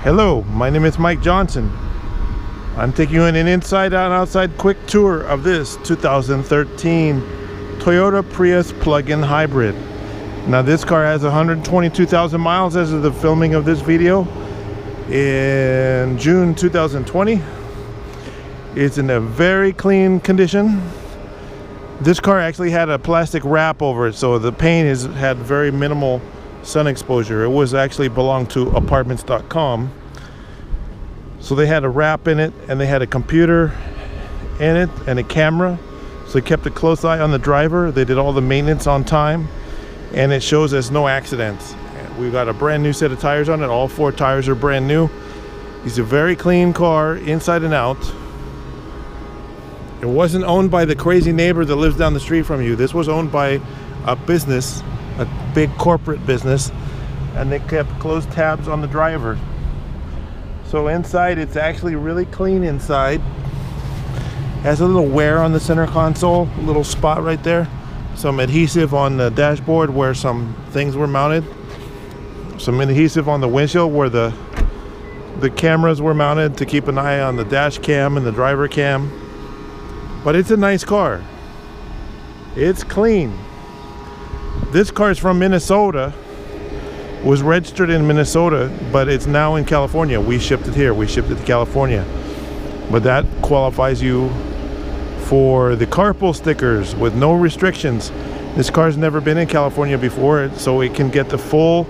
Hello, my name is Mike Johnson. I'm taking you on an inside and outside quick tour of this 2013 Toyota Prius Plug-in Hybrid. Now this car has 122,000 miles as of the filming of this video in June 2020. It's in a very clean condition. This car actually had a plastic wrap over it, so the paint had very minimal sun exposure. It was actually belonged to apartments.com. So they had a wrap in it, and they had a computer in it and a camera. So they kept a close eye on the driver. They did all the maintenance on time, and it shows there's no accidents. We've got a brand new set of tires on it. All 4 tires are brand new. It's a very clean car inside and out. It wasn't owned by the crazy neighbor that lives down the street from you. This was owned by a business, a big corporate business, and they kept close tabs on the driver. So inside, it's actually really clean inside. Has a little wear on the center console, a little spot right there. Some adhesive on the dashboard where some things were mounted. Some adhesive on the windshield where the cameras were mounted to keep an eye on the dash cam and the driver cam. But it's a nice car. It's clean. This car is from Minnesota. Was registered in Minnesota, but it's now in California. We shipped it here. We shipped it to California. But that qualifies you for the carpool stickers with no restrictions. This car's never been in California before, so it can get the full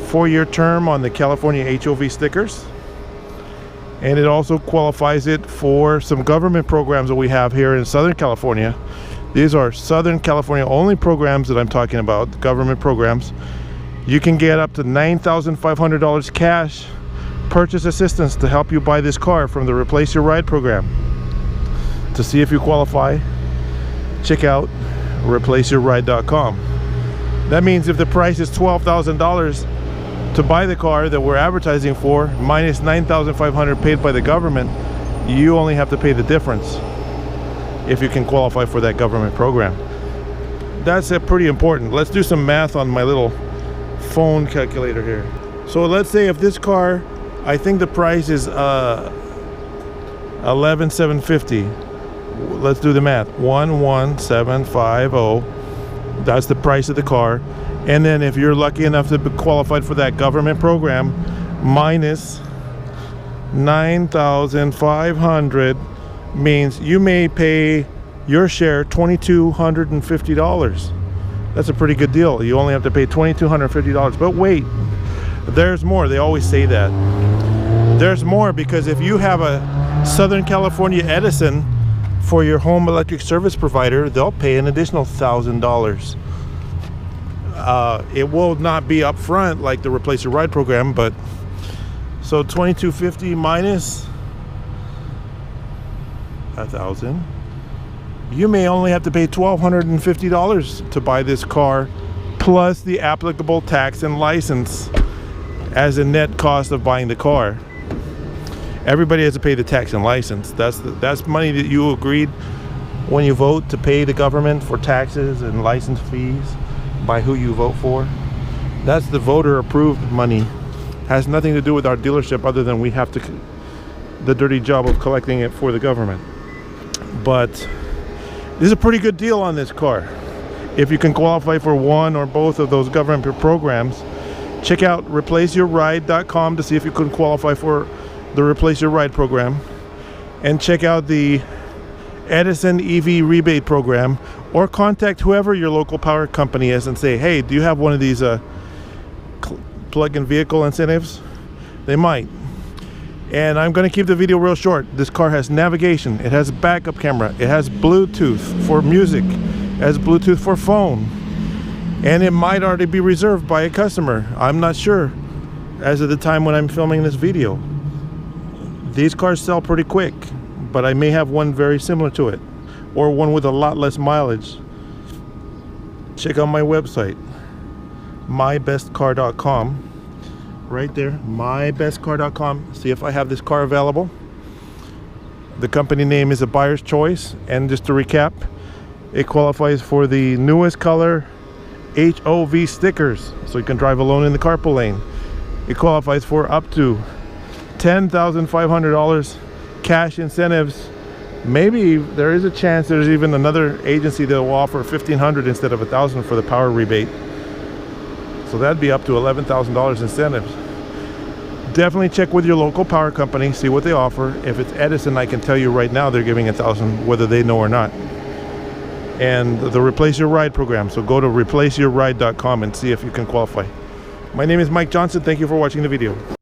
4-year term on the California HOV stickers. And it also qualifies it for some government programs that we have here in Southern California. These are Southern California only programs that I'm talking about, government programs. You can get up to $9,500 cash purchase assistance to help you buy this car from the Replace Your Ride program. To see if you qualify, check out replaceyourride.com. That means if the price is $12,000 to buy the car that we're advertising for, minus $9,500 paid by the government, you only have to pay the difference if you can qualify for that government program. That's pretty important. Let's do some math on my little phone calculator here. So let's say if this car, I think the price is $11,750. Let's do the math. 11,750. That's the price of the car. And then if you're lucky enough to be qualified for that government program, minus 9,500 means you may pay your share $2,250. That's a pretty good deal. You only have to pay $2,250. But wait, there's more. They always say that. There's more, because if you have a Southern California Edison for your home electric service provider, they'll pay an additional $1,000. It will not be upfront like the Replace Your Ride program, but so $2,250 minus $1,000. You may only have to pay $1,250 to buy this car, plus the applicable tax and license as a net cost of buying the car. Everybody has to pay the tax and license. That's money that you agreed when you vote to pay the government for taxes and license fees by who you vote for. That's the voter approved money. Has nothing to do with our dealership other than we have to the dirty job of collecting it for the government. But this is a pretty good deal on this car. If you can qualify for one or both of those government programs, check out replaceyourride.com to see if you can qualify for the Replace Your Ride program. And check out the Edison EV rebate program, or contact whoever your local power company is and say, hey, do you have one of these plug-in vehicle incentives? They might. And I'm going to keep the video real short. This car has navigation, it has a backup camera, it has Bluetooth for music, it has Bluetooth for phone, and it might already be reserved by a customer. I'm not sure as of the time when I'm filming this video. These cars sell pretty quick, but I may have one very similar to it, or one with a lot less mileage. Check out my website, mybestcar.com. Right there, mybestcar.com. See if I have this car available. The company name is a buyer's choice, and just to recap, it qualifies for the newest color HOV stickers, so you can drive alone in the carpool lane. It qualifies for up to $10,500 cash incentives. Maybe there is a chance there's even another agency that will offer $1,500 instead of $1,000 for the power rebate. So that'd be up to $11,000 incentives. Definitely check with your local power company, see what they offer. If it's Edison, I can tell you right now they're giving $1,000 whether they know or not. And the Replace Your Ride program. So go to replaceyourride.com and see if you can qualify. My name is Mike Johnson. Thank you for watching the video.